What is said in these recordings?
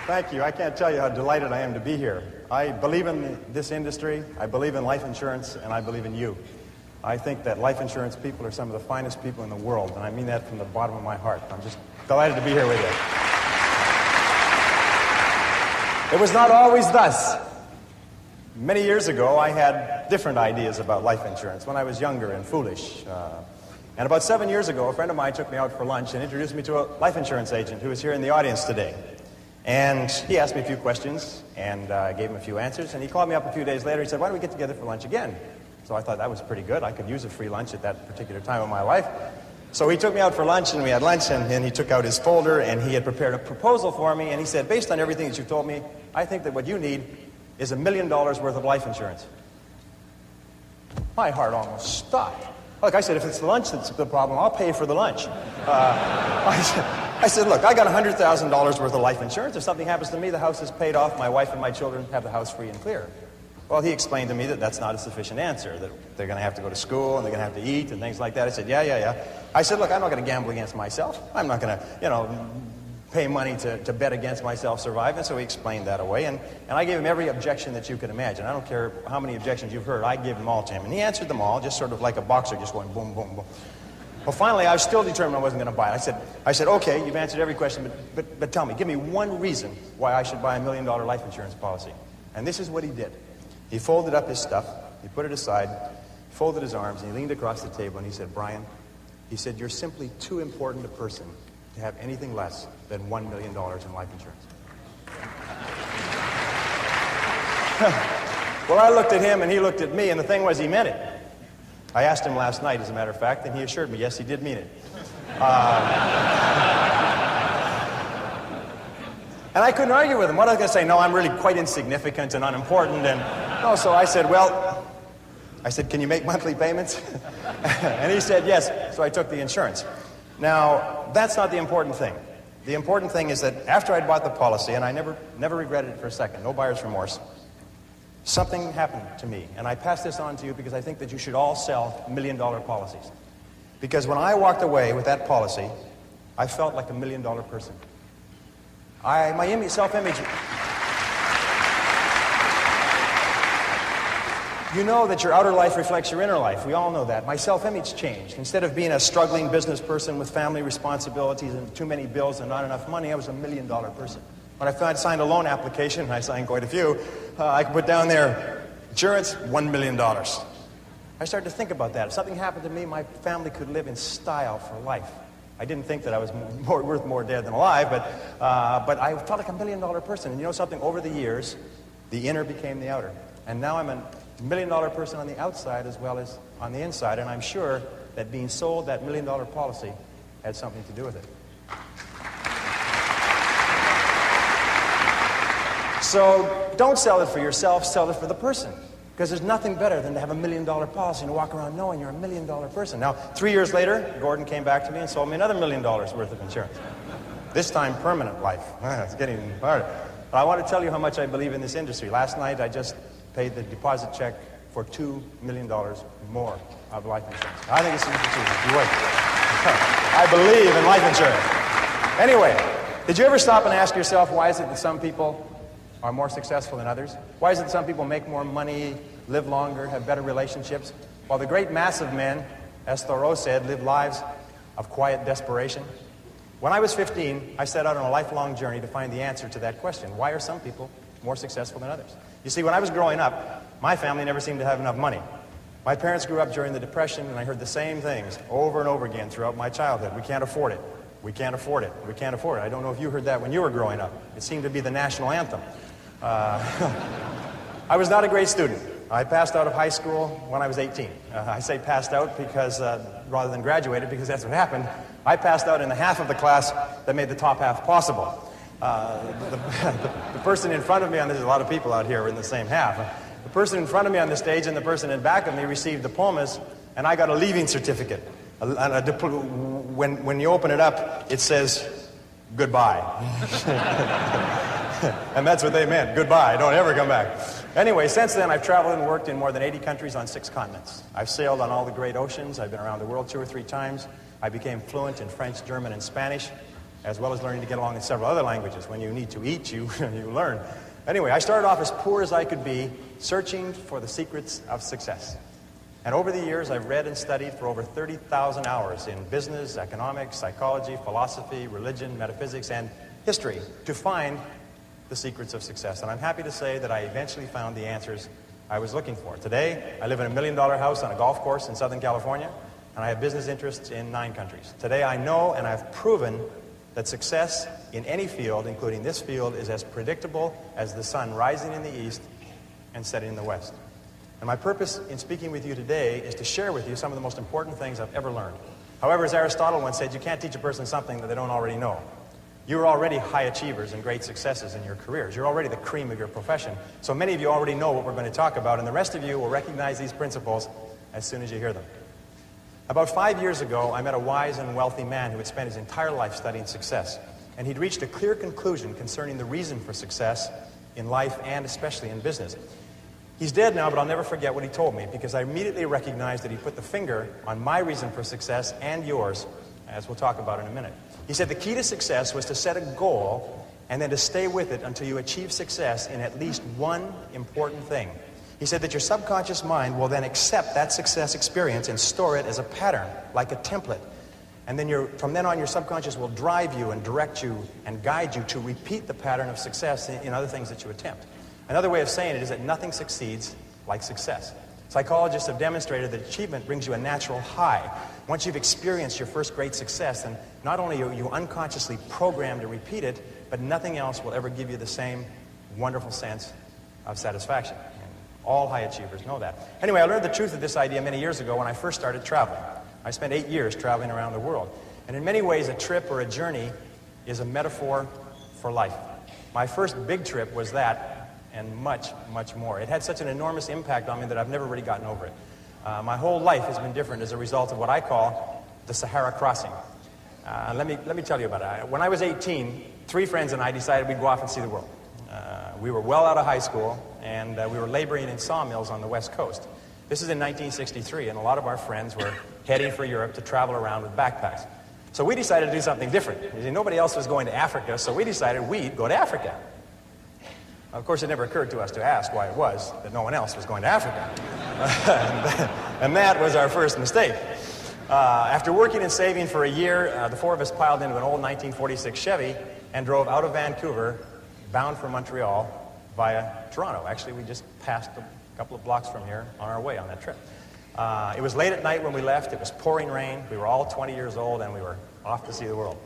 Thank you. I can't tell you how delighted I am to be here. I believe in this industry, I believe in life insurance, and I believe in you. I think that life insurance people are some of the finest people in the world, and I mean that from the bottom of my heart. I'm just delighted to be here with you. It was not always thus. Many years ago, I had different ideas about life insurance when I was younger and foolish. And about 7 years ago, a friend of mine took me out for lunch and introduced me to a life insurance agent who is here in the audience today. And he asked me a few questions, and I gave him a few answers, and he called me up a few days later. He said, why don't we get together for lunch again? So I thought that was pretty good. I could use a free lunch at that particular time of my life. So he took me out for lunch, and we had lunch, and he took out his folder, and he had prepared a proposal for me, and he said, based on everything that you've told me, I think that what you need is $1 million worth of life insurance. My heart almost stopped. Look, I said, if it's the lunch that's the problem, I'll pay for the lunch. I said, look, I got $100,000 worth of life insurance. If something happens to me, the house is paid off. My wife and my children have the house free and clear. Well, he explained to me that that's not a sufficient answer, that they're going to have to go to school and they're going to have to eat and things like that. I said, yeah. I said, look, I'm not going to gamble against myself. I'm not going to, pay money to bet against myself surviving. So he explained that away. And I gave him every objection that you could imagine. I don't care how many objections you've heard. I gave them all to him. And he answered them all, just sort of like a boxer, just going boom, boom, boom. Well, finally, I was still determined I wasn't going to buy it. I said, okay, you've answered every question, but tell me, give me one reason why I should buy $1 million life insurance policy. And this is what he did. He folded up his stuff, he put it aside, folded his arms, and he leaned across the table, and he said, Brian, he said, you're simply too important a person to have anything less than $1 million in life insurance. Well, I looked at him, and he looked at me, and the thing was, he meant it. I asked him last night, as a matter of fact, and he assured me, yes, he did mean it. And I couldn't argue with him. What was I going to say? No, I'm really quite insignificant and unimportant. And no, so I said, can you make monthly payments? And he said, yes. So I took the insurance. Now, that's not the important thing. The important thing is that after I'd bought the policy, and I never regretted it for a second, no buyer's remorse, something happened to me, and I pass this on to you because I think that you should all sell $1 million policies. Because when I walked away with that policy, I felt like $1 million person. My self-image... You know that your outer life reflects your inner life. We all know that. My self-image changed. Instead of being a struggling business person with family responsibilities and too many bills and not enough money, I was $1 million person. When I signed a loan application, and I signed quite a few, I could put down there, insurance, $1 million. I started to think about that. If something happened to me, my family could live in style for life. I didn't think that I was worth more dead than alive, but I felt like $1 million person. And you know something? Over the years, the inner became the outer. And now I'm $1 million person on the outside as well as on the inside. And I'm sure that being sold that $1 million policy had something to do with it. So don't sell it for yourself, sell it for the person. Because there's nothing better than to have $1 million policy and to walk around knowing you're $1 million person. Now, 3 years later, Gordon came back to me and sold me another $1 million worth of insurance. This time, permanent life. It's getting harder. But I want to tell you how much I believe in this industry. Last night, I just paid the deposit check for $2 million more of life insurance. I think it's an achievement. You wait. I believe in life insurance. Anyway, did you ever stop and ask yourself, why is it that some people are more successful than others? Why is it some people make more money, live longer, have better relationships, while the great mass of men, as Thoreau said, live lives of quiet desperation? When I was 15, I set out on a lifelong journey to find the answer to that question. Why are some people more successful than others? You see, when I was growing up, my family never seemed to have enough money. My parents grew up during the Depression, and I heard the same things over and over again throughout my childhood. We can't afford it. We can't afford it. We can't afford it. I don't know if you heard that when you were growing up. It seemed to be the national anthem. I was not a great student. I passed out of high school when I was 18. I say passed out because, rather than graduated, because that's what happened. I passed out in the half of the class that made the top half possible. The person in front of me, and there's a lot of people out here in the same half. The person in front of me on the stage and the person in back of me received diplomas, and I got a leaving certificate. When you open it up, it says, goodbye. And that's what they meant, goodbye, don't ever come back. Anyway, since then, I've traveled and worked in more than 80 countries on 6 continents. I've sailed on all the great oceans. I've been around the world 2 or 3 times. I became fluent in French, German, and Spanish. as well as learning to get along in several other languages. When you need to eat, you learn. Anyway, I started off as poor as I could be, searching for the secrets of success. And over the years, I've read and studied for over 30,000 hours in business, economics, psychology, philosophy, religion, metaphysics, and history to find the secrets of success. And I'm happy to say that I eventually found the answers I was looking for. Today, I live in a $1 million house on a golf course in Southern California, and I have business interests in 9 countries. Today, I know and I've proven that success in any field, including this field, is as predictable as the sun rising in the east and setting in the west. And my purpose in speaking with you today is to share with you some of the most important things I've ever learned. However, as Aristotle once said, you can't teach a person something that they don't already know. You're already high achievers and great successes in your careers. You're already the cream of your profession. So many of you already know what we're going to talk about, and the rest of you will recognize these principles as soon as you hear them. About 5 years ago, I met a wise and wealthy man who had spent his entire life studying success. And he'd reached a clear conclusion concerning the reason for success in life and especially in business. He's dead now, but I'll never forget what he told me, because I immediately recognized that he put the finger on my reason for success and yours, as we'll talk about in a minute. He said the key to success was to set a goal and then to stay with it until you achieve success in at least one important thing. He said that your subconscious mind will then accept that success experience and store it as a pattern, like a template. And then from then on, your subconscious will drive you and direct you and guide you to repeat the pattern of success in other things that you attempt. Another way of saying it is that nothing succeeds like success. Psychologists have demonstrated that achievement brings you a natural high. Once you've experienced your first great success, then not only are you unconsciously programmed to repeat it, but nothing else will ever give you the same wonderful sense of satisfaction. And all high achievers know that. Anyway, I learned the truth of this idea many years ago when I first started traveling. I spent 8 years traveling around the world. And in many ways, a trip or a journey is a metaphor for life. My first big trip was that, and much, much more. It had such an enormous impact on me that I've never really gotten over it. My whole life has been different as a result of what I call the Sahara crossing. Let me tell you about it. When I was 18, 3 friends and I decided we'd go off and see the world. We were well out of high school, and we were laboring in sawmills on the West Coast. This is in 1963, and a lot of our friends were heading for Europe to travel around with backpacks. So we decided to do something different. You see, nobody else was going to Africa, so we decided we'd go to Africa. Of course, it never occurred to us to ask why it was that no one else was going to Africa. And that was our first mistake. After working and saving for a year, the 4 of us piled into an old 1946 Chevy and drove out of Vancouver, bound for Montreal, via Toronto. Actually, we just passed a couple of blocks from here on our way on that trip. It was late at night when we left. It was pouring rain. We were all 20 years old, and we were off to see the world.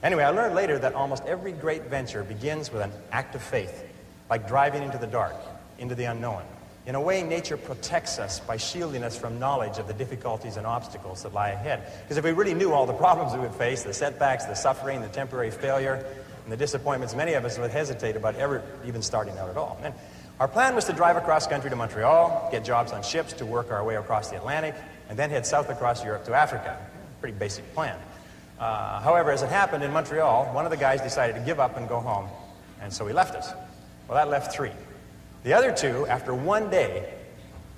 Anyway, I learned later that almost every great venture begins with an act of faith, like driving into the dark, into the unknown. In a way, nature protects us by shielding us from knowledge of the difficulties and obstacles that lie ahead. Because if we really knew all the problems we would face, the setbacks, the suffering, the temporary failure, and the disappointments, many of us would hesitate about ever even starting out at all. And our plan was to drive across country to Montreal, get jobs on ships to work our way across the Atlantic, and then head south across Europe to Africa. Pretty basic plan. However, as it happened in Montreal, one of the guys decided to give up and go home, and so he left us. Well, that left 3. The other 2, after one day,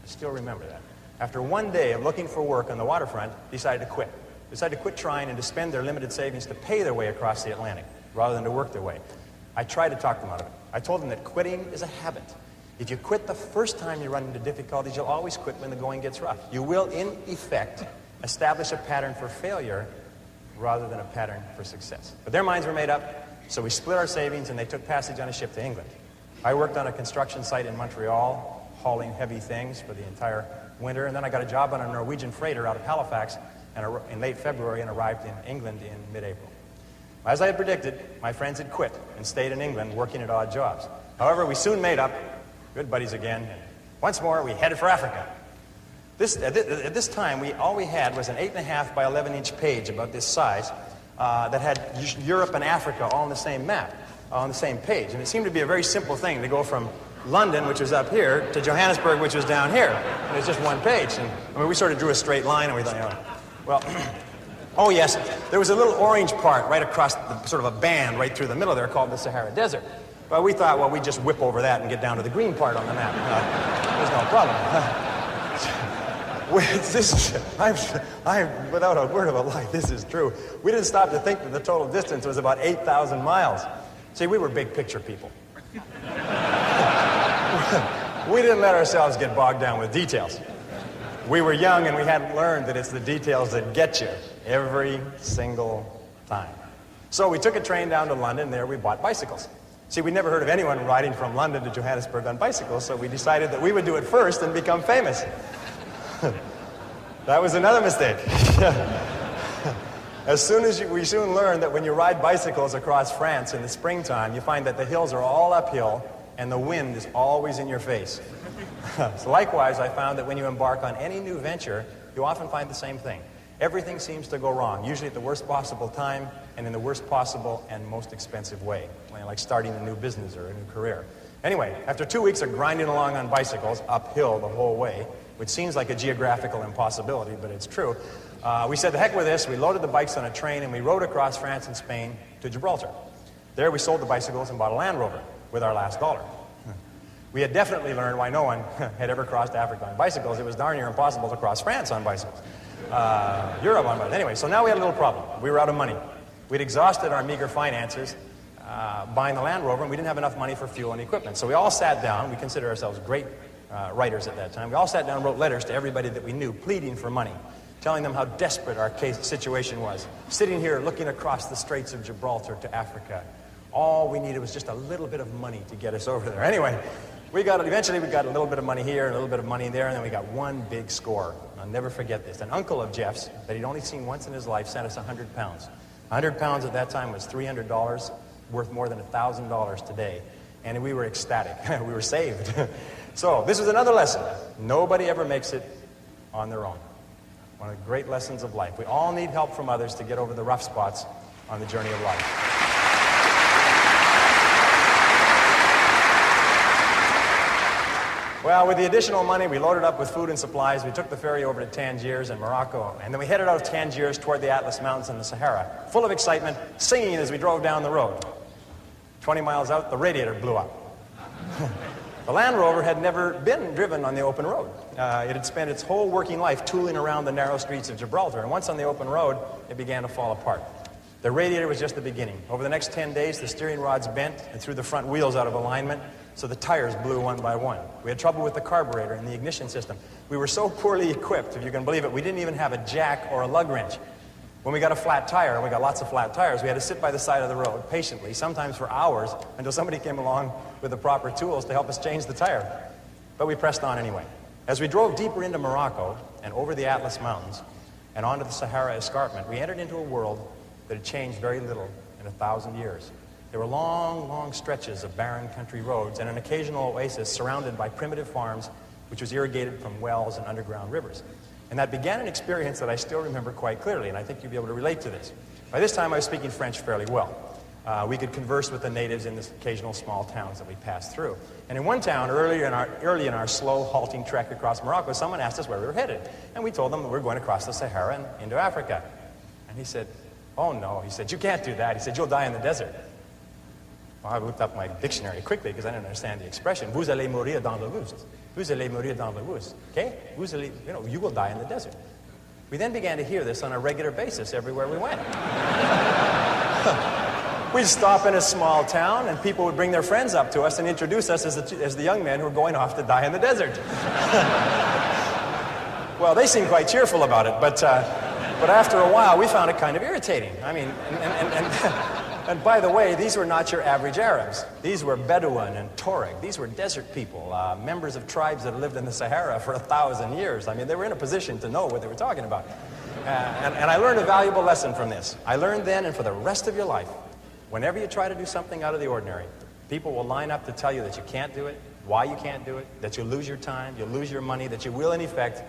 I still remember that, after one day of looking for work on the waterfront, decided to quit. Decided to quit trying and to spend their limited savings to pay their way across the Atlantic, rather than to work their way. I tried to talk them out of it. I told them that quitting is a habit. If you quit the first time you run into difficulties, you'll always quit when the going gets rough. You will, in effect, establish a pattern for failure rather than a pattern for success. But their minds were made up, so we split our savings and they took passage on a ship to England. I worked on a construction site in Montreal, hauling heavy things for the entire winter, and then I got a job on a Norwegian freighter out of Halifax in late February and arrived in England in mid-April. As I had predicted, my friends had quit and stayed in England working at odd jobs. However, we soon made up, good buddies again, and once more we headed for Africa. At this time, all we had was an 8.5 by 11-inch page about this size that had Europe and Africa all on the same map, on the same page. And it seemed to be a very simple thing to go from London, which was up here, to Johannesburg, which was down here. And it's just one page. And I mean, we sort of drew a straight line, and we thought, well, oh yes, there was a little orange part right across sort of a band right through the middle there called the Sahara Desert. Well, we thought, well, we'd just whip over that and get down to the green part on the map. There's no problem. I'm without a word of a lie, this is true. We didn't stop to think that the total distance was about 8,000 miles. See, we were big picture people. We didn't let ourselves get bogged down with details. We were young and we hadn't learned that it's the details that get you every single time. So we took a train down to London, and there we bought bicycles. See, we'd never heard of anyone riding from London to Johannesburg on bicycles, so we decided that we would do it first and become famous. That was another mistake. We soon learned that when you ride bicycles across France in the springtime, you find that the hills are all uphill and the wind is always in your face. So likewise, I found that when you embark on any new venture, you often find the same thing. Everything seems to go wrong, usually at the worst possible time and in the worst possible and most expensive way, like starting a new business or a new career. Anyway, after 2 weeks of grinding along on bicycles, uphill the whole way, which seems like a geographical impossibility, but it's true, we said, the heck with this. We loaded the bikes on a train and we rode across France and Spain to Gibraltar. There we sold the bicycles and bought a Land Rover with our last dollar. We had definitely learned why no one had ever crossed Africa on bicycles. It was darn near impossible to cross France on bicycles. Europe on bicycles. Anyway, so now we had a little problem. We were out of money. We'd exhausted our meager finances buying the Land Rover, and we didn't have enough money for fuel and equipment. So we all sat down. We consider ourselves great writers at that time. We all sat down and wrote letters to everybody that we knew, pleading for money, telling them how desperate our situation was. Sitting here looking across the Straits of Gibraltar to Africa. All we needed was just a little bit of money to get us over there. Anyway, eventually we got a little bit of money here and a little bit of money there, and then we got one big score. I'll never forget this. An uncle of Jeff's that he'd only seen once in his life sent us 100 pounds. 100 pounds at that time was $300, worth more than $1,000 today. And we were ecstatic. We were saved. So this was another lesson. Nobody ever makes it on their own. One of the great lessons of life. We all need help from others to get over the rough spots on the journey of life. Well, with the additional money, we loaded up with food and supplies. We took the ferry over to Tangiers in Morocco, and then we headed out of Tangiers toward the Atlas Mountains and the Sahara, full of excitement, singing as we drove down the road. 20 miles out, the radiator blew up. The Land Rover had never been driven on the open road. It had spent its whole working life tooling around the narrow streets of Gibraltar, and once on the open road, it began to fall apart. The radiator was just the beginning. Over the next 10 days, the steering rods bent and threw the front wheels out of alignment, so the tires blew one by one. We had trouble with the carburetor and the ignition system. We were so poorly equipped, if you can believe it, we didn't even have a jack or a lug wrench. When we got a flat tire, and we got lots of flat tires, we had to sit by the side of the road patiently, sometimes for hours, until somebody came along with the proper tools to help us change the tire. But we pressed on anyway. As we drove deeper into Morocco and over the Atlas Mountains and onto the Sahara escarpment, we entered into a world that had changed very little in 1,000 years. There were long, long stretches of barren country roads and an occasional oasis surrounded by primitive farms, which was irrigated from wells and underground rivers. And that began an experience that I still remember quite clearly, and I think you'll be able to relate to this. By this time, I was speaking French fairly well. We could converse with the natives in the occasional small towns that we passed through. And in one town, early in our slow, halting trek across Morocco, someone asked us where we were headed. And we told them that we were going across the Sahara and into Africa. And he said, "Oh, no." He said, "You can't do that." He said, "You'll die in the desert." Well, I looked up my dictionary quickly because I didn't understand the expression. Vous allez mourir dans le buste. Vous allez mourir dans le buste. Okay? Vous allez, you will die in the desert. We then began to hear this on a regular basis everywhere we went. We'd stop in a small town, and people would bring their friends up to us and introduce us as the young men who were going off to die in the desert. Well, they seemed quite cheerful about it, but after a while, we found it kind of irritating. I mean, and by the way, these were not your average Arabs. These were Bedouin and Tuareg. These were desert people, members of tribes that lived in the Sahara for 1,000 years. I mean, they were in a position to know what they were talking about. And I learned a valuable lesson from this. I learned then, and for the rest of your life, whenever you try to do something out of the ordinary, people will line up to tell you that you can't do it, why you can't do it, that you'll lose your time, you'll lose your money, that you will, in effect,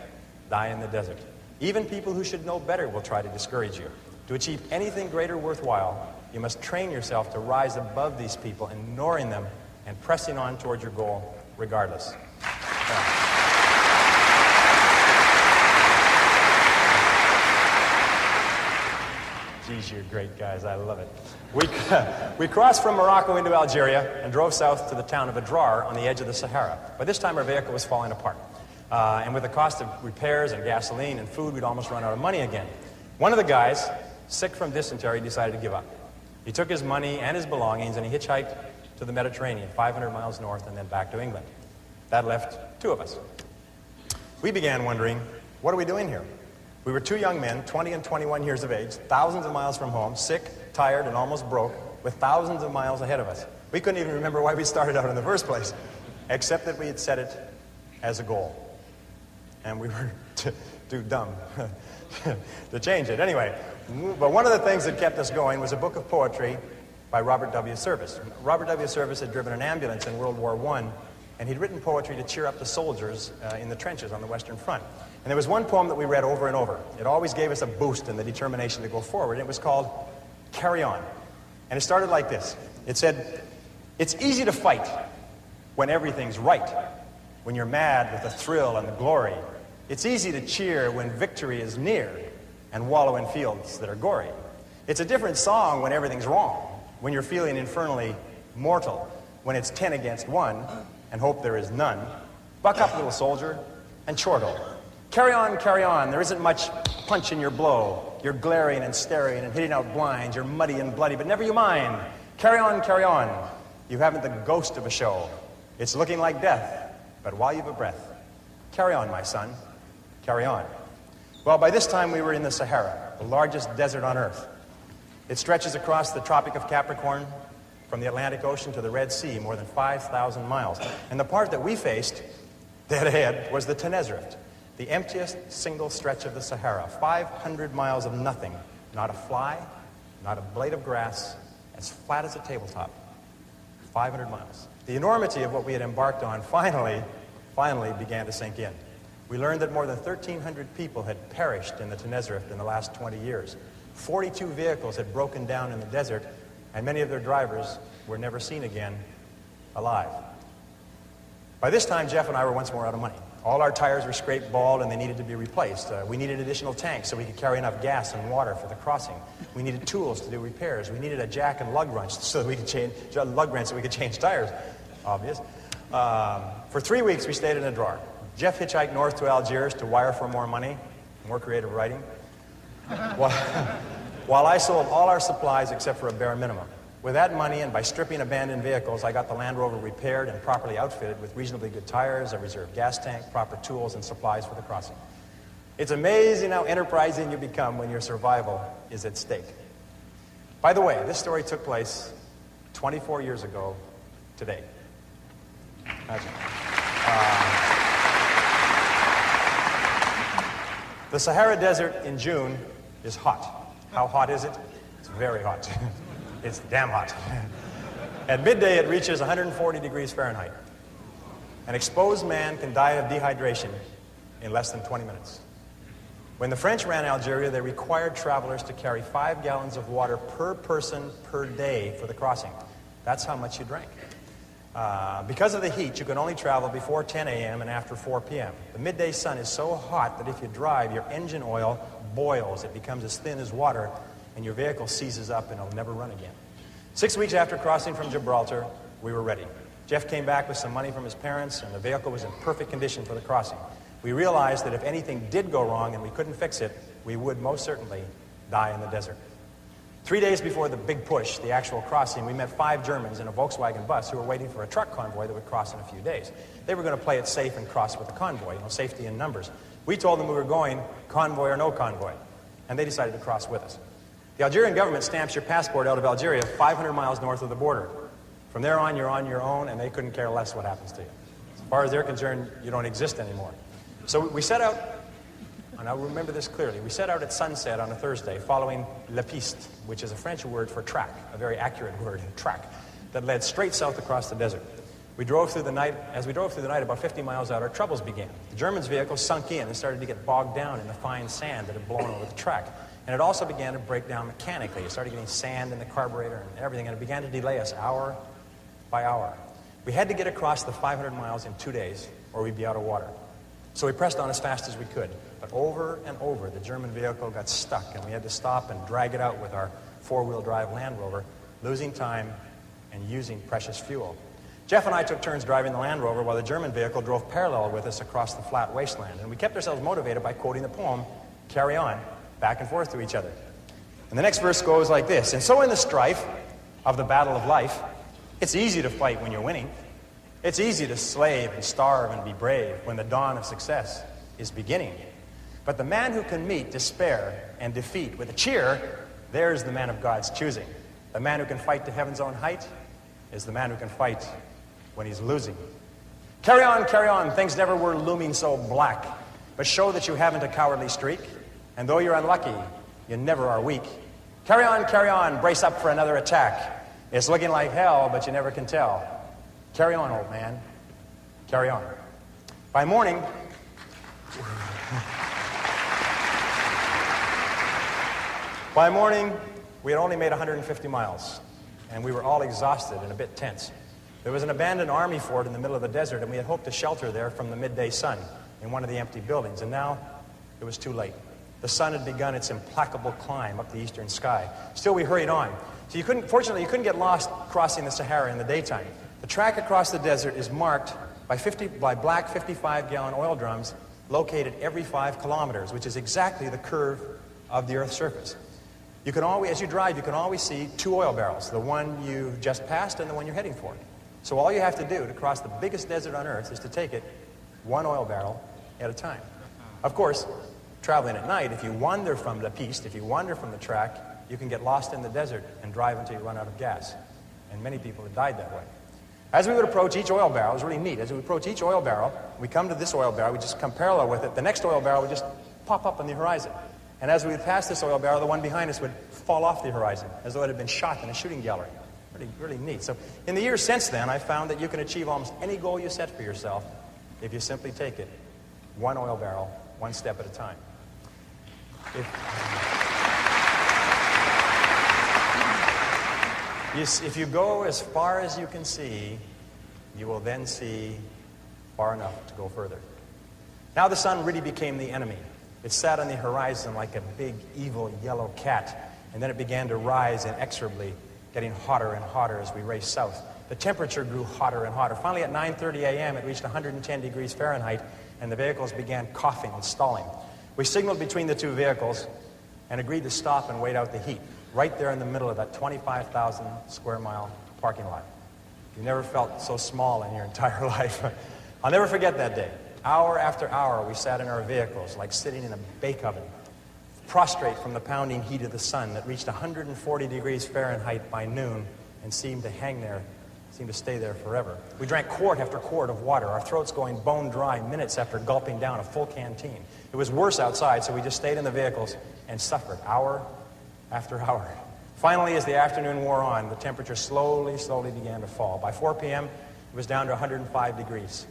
die in the desert. Even people who should know better will try to discourage you. To achieve anything greater worthwhile, you must train yourself to rise above these people, ignoring them and pressing on toward your goal regardless. Geez, you're great guys. I love it. We crossed from Morocco into Algeria and drove south to the town of Adrar on the edge of the Sahara. By this time, our vehicle was falling apart. And with the cost of repairs and gasoline and food, we'd almost run out of money again. One of the guys, sick from dysentery, decided to give up. He took his money and his belongings and he hitchhiked to the Mediterranean, 500 miles north and then back to England. That left two of us. We began wondering, what are we doing here? We were two young men, 20 and 21 years of age, thousands of miles from home, sick, tired, and almost broke, with thousands of miles ahead of us. We couldn't even remember why we started out in the first place, except that we had set it as a goal. And we were too dumb to change it. Anyway, but one of the things that kept us going was a book of poetry by Robert W. Service. Robert W. Service had driven an ambulance in World War I, and he'd written poetry to cheer up the soldiers in the trenches on the Western Front. And there was one poem that we read over and over. It always gave us a boost in the determination to go forward. It was called Carry On. And it started like this. It said, "It's easy to fight when everything's right, when you're mad with the thrill and the glory. It's easy to cheer when victory is near and wallow in fields that are gory. It's a different song when everything's wrong, when you're feeling infernally mortal, when it's 10 against 1 and hope there is none. Buck up, little soldier, and chortle. Carry on, there isn't much punch in your blow. You're glaring and staring and hitting out blinds. You're muddy and bloody, but never you mind. Carry on. You haven't the ghost of a show. It's looking like death, but while you've a breath, carry on, my son, carry on." Well, by this time we were in the Sahara, the largest desert on Earth. It stretches across the Tropic of Capricorn from the Atlantic Ocean to the Red Sea, more than 5,000 miles. And the part that we faced, dead ahead, was the 𝐻𝐻, the emptiest single stretch of the Sahara, 500 miles of nothing, not a fly, not a blade of grass, as flat as a tabletop. 500 miles. The enormity of what we had embarked on finally began to sink in. We learned that more than 1,300 people had perished in the 𝐻𝐻 in the last 20 years. 42 vehicles had broken down in the desert, and many of their drivers were never seen again alive. By this time, Jeff and I were once more out of money. All our tires were scraped bald and they needed to be replaced. We needed additional tanks so we could carry enough gas and water for the crossing. We needed tools to do repairs. We needed a jack and lug wrench so that we could change tires. Obvious. For 3 weeks we stayed in a drawer. Jeff hitchhiked north to Algiers to wire for more money, more creative writing, while I sold all our supplies except for a bare minimum. With that money and by stripping abandoned vehicles, I got the Land Rover repaired and properly outfitted with reasonably good tires, a reserve gas tank, proper tools, and supplies for the crossing. It's amazing how enterprising you become when your survival is at stake. By the way, this story took place 24 years ago today. The Sahara Desert in June is hot. How hot is it? It's very hot. It's damn hot. At midday, it reaches 140 degrees Fahrenheit. An exposed man can die of dehydration in less than 20 minutes. When the French ran Algeria, they required travelers to carry 5 gallons of water per person per day for the crossing. That's how much you drank. Because of the heat, you can only travel before 10 a.m. and after 4 p.m. The midday sun is so hot that if you drive, your engine oil boils. It becomes as thin as water, and your vehicle seizes up and it'll never run again. 6 weeks after crossing from Gibraltar, we were ready. Jeff came back with some money from his parents, and the vehicle was in perfect condition for the crossing. We realized that if anything did go wrong and we couldn't fix it, we would most certainly die in the desert. 3 days before the big push, the actual crossing, we met 5 Germans in a Volkswagen bus who were waiting for a truck convoy that would cross in a few days. They were going to play it safe and cross with the convoy, safety in numbers. We told them we were going, convoy or no convoy, and they decided to cross with us. The Algerian government stamps your passport out of Algeria 500 miles north of the border. From there on, you're on your own, and they couldn't care less what happens to you. As far as they're concerned, you don't exist anymore. So we set out, and I remember this clearly, we set out at sunset on a Thursday, following la piste, which is a French word for track, a very accurate word, track, that led straight south across the desert. We drove through the night. As we drove through the night, about 50 miles out, our troubles began. The Germans' vehicle sunk in and started to get bogged down in the fine sand that had blown over the track. And it also began to break down mechanically. It started getting sand in the carburetor and everything, and it began to delay us hour by hour. We had to get across the 500 miles in 2 days, or we'd be out of water. So we pressed on as fast as we could. But over and over, the German vehicle got stuck, and we had to stop and drag it out with our 4-wheel drive Land Rover, losing time and using precious fuel. Jeff and I took turns driving the Land Rover while the German vehicle drove parallel with us across the flat wasteland. And we kept ourselves motivated by quoting the poem, "Carry On," back and forth to each other. And the next verse goes like this: "And so in the strife of the battle of life, it's easy to fight when you're winning. It's easy to slave and starve and be brave when the dawn of success is beginning. But the man who can meet despair and defeat with a cheer, there's the man of God's choosing. The man who can fight to heaven's own height is the man who can fight when he's losing. Carry on, things never were looming so black, but show that you haven't a cowardly streak, and though you're unlucky, you never are weak. Carry on, brace up for another attack. It's looking like hell, but you never can tell. Carry on, old man, carry on." By morning, we had only made 150 miles, and we were all exhausted and a bit tense. There was an abandoned army fort in the middle of the desert, and we had hoped to shelter there from the midday sun in one of the empty buildings, and now it was too late. The sun had begun its implacable climb up the eastern sky. Still, we hurried on. So fortunately, you couldn't get lost crossing the Sahara in the daytime. The track across the desert is marked by black 55-gallon oil drums located every 5 kilometers, which is exactly the curve of the Earth's surface. You can always, as you drive, you can always see 2 oil barrels, the one you just passed and the one you're heading for. So all you have to do to cross the biggest desert on Earth is to take it 1 oil barrel at a time. Of course, traveling at night, if you wander from the piste, if you wander from the track, you can get lost in the desert and drive until you run out of gas. And many people have died that way. As we would approach each oil barrel, it was really neat. As we approach each oil barrel, we come to this oil barrel, we just come parallel with it. The next oil barrel would just pop up on the horizon. And as we would pass this oil barrel, the one behind us would fall off the horizon, as though it had been shot in a shooting gallery. Really neat. So in the years since then, I found that you can achieve almost any goal you set for yourself if you simply take it 1 oil barrel, 1 step at a time. If you go as far as you can see, you will then see far enough to go further. Now the sun really became the enemy. It sat on the horizon like a big, evil, yellow cat, and then it began to rise inexorably, getting hotter and hotter as we raced south. The temperature grew hotter and hotter. Finally, at 9:30 a.m., it reached 110 degrees Fahrenheit, and the vehicles began coughing and stalling. We signaled between the 2 vehicles and agreed to stop and wait out the heat, right there in the middle of that 25,000 square mile parking lot. You never felt so small in your entire life. I'll never forget that day. Hour after hour, we sat in our vehicles like sitting in a bake oven, prostrate from the pounding heat of the sun that reached 140 degrees Fahrenheit by noon and seemed to hang there, seemed to stay there forever. We drank quart after quart of water, our throats going bone dry minutes after gulping down a full canteen. It was worse outside, so we just stayed in the vehicles and suffered hour after hour. Finally, as the afternoon wore on, the temperature slowly began to fall. By 4 p.m., it was down to 105 degrees.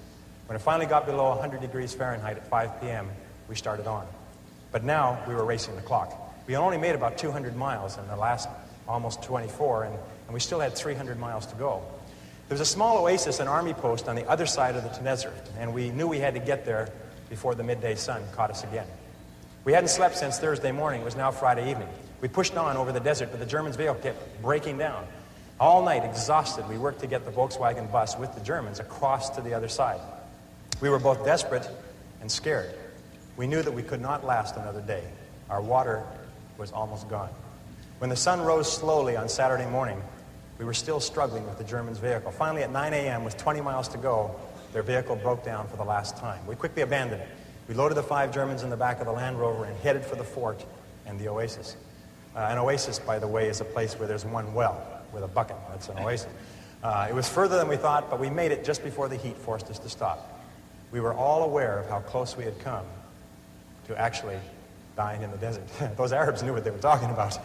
When it finally got below 100 degrees Fahrenheit at 5 p.m., we started on. But now we were racing the clock. We only made about 200 miles in the last almost 24, and we still had 300 miles to go. There was a small oasis, an army post on the other side of the desert, and we knew we had to get there before the midday sun caught us again. We hadn't slept since Thursday morning. It was now Friday evening. We pushed on over the desert, but the Germans' vehicle kept breaking down. All night, exhausted, we worked to get the Volkswagen bus with the Germans across to the other side. We were both desperate and scared. We knew that we could not last another day. Our water was almost gone. When the sun rose slowly on Saturday morning, we were still struggling with the Germans' vehicle. Finally, at 9 a.m., with 20 miles to go, their vehicle broke down for the last time. We quickly abandoned it. We loaded the 5 Germans in the back of the Land Rover and headed for the fort and the oasis. An oasis, by the way, is a place where there's one well with a bucket. That's an oasis. It was further than we thought, but we made it just before the heat forced us to stop. We were all aware of how close we had come to actually dying in the desert. Those Arabs knew what they were talking about.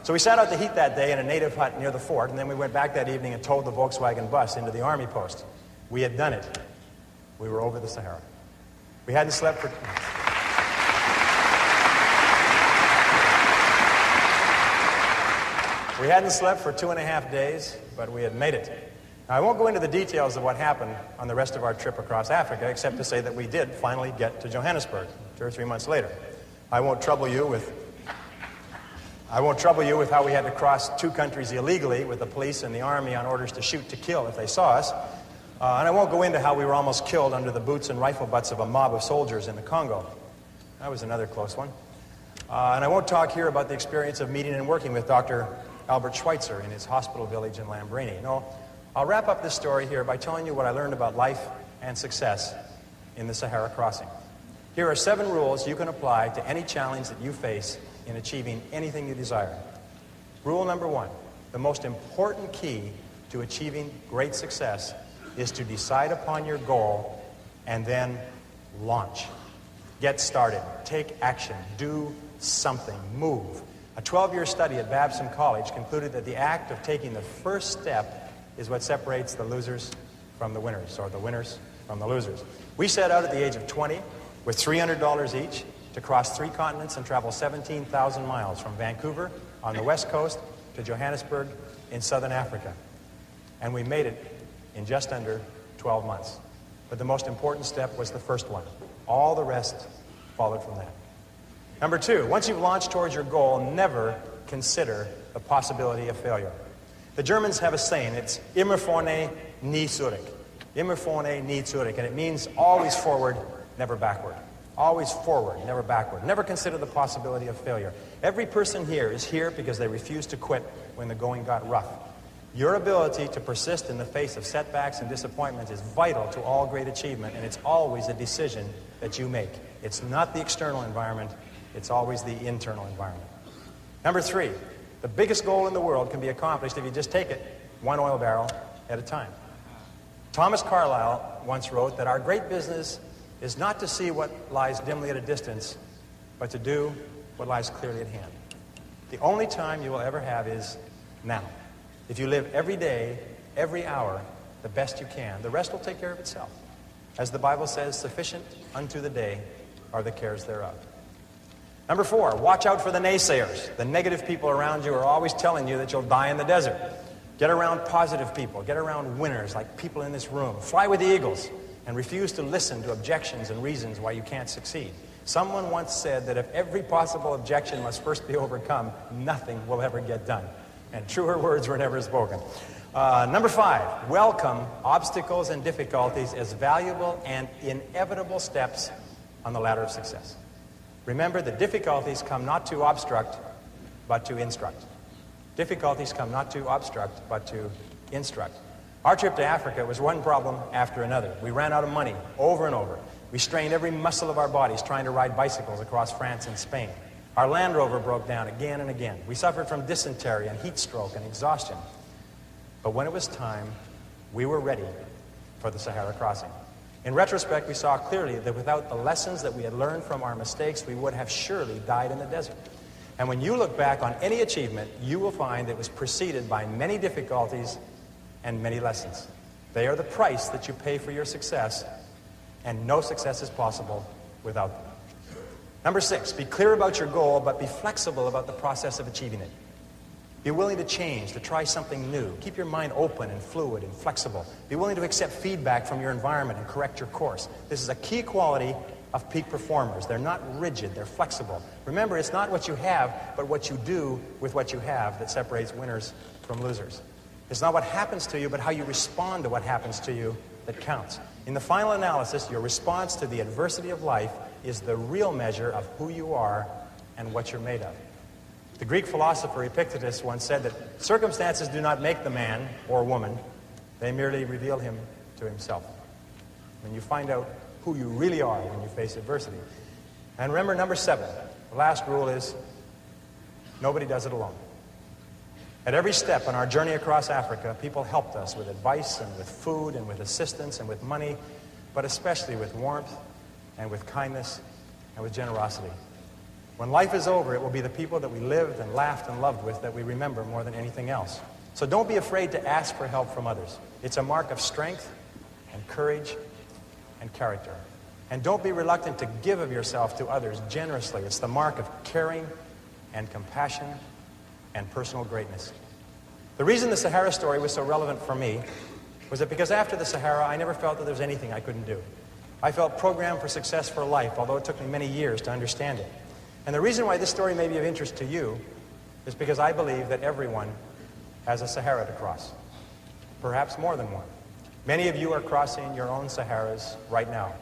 So we sat out the heat that day in a native hut near the fort, and then we went back that evening and towed the Volkswagen bus into the army post. We had done it. We were over the Sahara. We hadn't slept for... We hadn't slept for 2.5 days, but we had made it. Now, I won't go into the details of what happened on the rest of our trip across Africa, except to say that we did finally get to Johannesburg 2 or 3 months later. I won't trouble you with I won't trouble you with how we had to cross 2 countries illegally with the police and the army on orders to shoot to kill if they saw us. And I won't go into how we were almost killed under the boots and rifle butts of a mob of soldiers in the Congo. That was another close one. And I won't talk here about the experience of meeting and working with Dr. Albert Schweitzer in his hospital village in Lambrini. No, I'll wrap up this story here by telling you what I learned about life and success in the Sahara crossing. Here are 7 rules you can apply to any challenge that you face in achieving anything you desire. Rule number 1, the most important key to achieving great success is to decide upon your goal and then launch. Get started, take action, do something, move. A 12-year study at Babson College concluded that the act of taking the first step is what separates the losers from the winners, or the winners from the losers. We set out at the age of 20 with $300 each to cross 3 continents and travel 17,000 miles from Vancouver on the west coast to Johannesburg in southern Africa. And we made it in just under 12 months. But the most important step was the first one. All the rest followed from that. Number 2, once you've launched towards your goal, never consider the possibility of failure. The Germans have a saying, it's immer vorne, nie zurück. Immer vorne, nie zurück. And it means always forward, never backward. Always forward, never backward. Never consider the possibility of failure. Every person here is here because they refused to quit when the going got rough. Your ability to persist in the face of setbacks and disappointments is vital to all great achievement, and it's always a decision that you make. It's not the external environment, it's always the internal environment. Number 3, the biggest goal in the world can be accomplished if you just take it 1 oil barrel at a time. Thomas Carlyle once wrote that our great business is not to see what lies dimly at a distance, but to do what lies clearly at hand. The only time you will ever have is now. If you live every day, every hour, the best you can, the rest will take care of itself. As the Bible says, sufficient unto the day are the cares thereof. Number 4, watch out for the naysayers. The negative people around you are always telling you that you'll die in the desert. Get around positive people. Get around winners like people in this room. Fly with the eagles and refuse to listen to objections and reasons why you can't succeed. Someone once said that if every possible objection must first be overcome, nothing will ever get done. And truer words were never spoken. Number 5, welcome obstacles and difficulties as valuable and inevitable steps on the ladder of success. Remember that difficulties come not to obstruct, but to instruct. Difficulties come not to obstruct, but to instruct. Our trip to Africa was one problem after another. We ran out of money over and over. We strained every muscle of our bodies trying to ride bicycles across France and Spain. Our Land Rover broke down again and again. We suffered from dysentery and heat stroke and exhaustion. But when it was time, we were ready for the Sahara crossing. In retrospect, we saw clearly that without the lessons that we had learned from our mistakes, we would have surely died in the desert. And when you look back on any achievement, you will find that it was preceded by many difficulties and many lessons. They are the price that you pay for your success, and no success is possible without them. Number 6, be clear about your goal, but be flexible about the process of achieving it. Be willing to change, to try something new. Keep your mind open and fluid and flexible. Be willing to accept feedback from your environment and correct your course. This is a key quality of peak performers. They're not rigid, they're flexible. Remember, it's not what you have, but what you do with what you have that separates winners from losers. It's not what happens to you, but how you respond to what happens to you that counts. In the final analysis, your response to the adversity of life is the real measure of who you are and what you're made of. The Greek philosopher Epictetus once said that circumstances do not make the man or woman, they merely reveal him to himself. When you find out who you really are when you face adversity. And remember, number 7, the last rule is, nobody does it alone. At every step on our journey across Africa, people helped us with advice and with food and with assistance and with money, but especially with warmth and with kindness and with generosity. When life is over, it will be the people that we lived and laughed and loved with that we remember more than anything else. So don't be afraid to ask for help from others. It's a mark of strength and courage and character. And don't be reluctant to give of yourself to others generously. It's the mark of caring and compassion and personal greatness. The reason the Sahara story was so relevant for me was that because after the Sahara, I never felt that there was anything I couldn't do. I felt programmed for success for life, although it took me many years to understand it. And the reason why this story may be of interest to you is because I believe that everyone has a Sahara to cross, perhaps more than one. Many of you are crossing your own Saharas right now.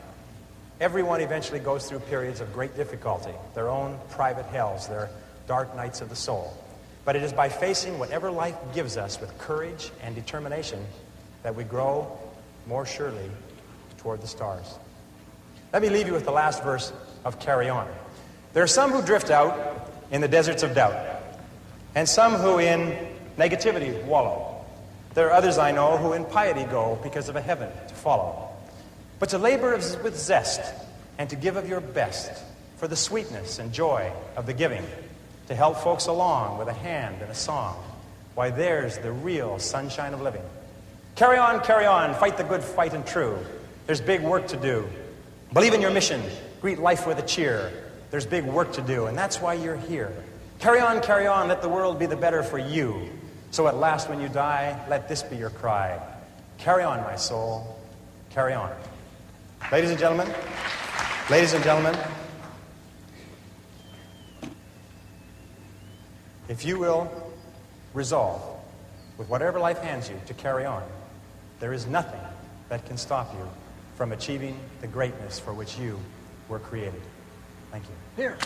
Everyone eventually goes through periods of great difficulty, their own private hells, their dark nights of the soul. But it is by facing whatever life gives us with courage and determination that we grow more surely toward the stars. Let me leave you with the last verse of Carry On. There are some who drift out in the deserts of doubt, and some who in negativity wallow. There are others I know who in piety go because of a heaven to follow. But to labor with zest and to give of your best for the sweetness and joy of the giving, to help folks along with a hand and a song, why there's the real sunshine of living. Carry on, fight the good fight and true. There's big work to do. Believe in your mission, greet life with a cheer. There's big work to do, and that's why you're here. Carry on, let the world be the better for you. So at last when you die, let this be your cry. Carry on, my soul, carry on. Ladies and gentlemen, if you will resolve, with whatever life hands you, to carry on, there is nothing that can stop you from achieving the greatness for which you were created. Thank you. Here.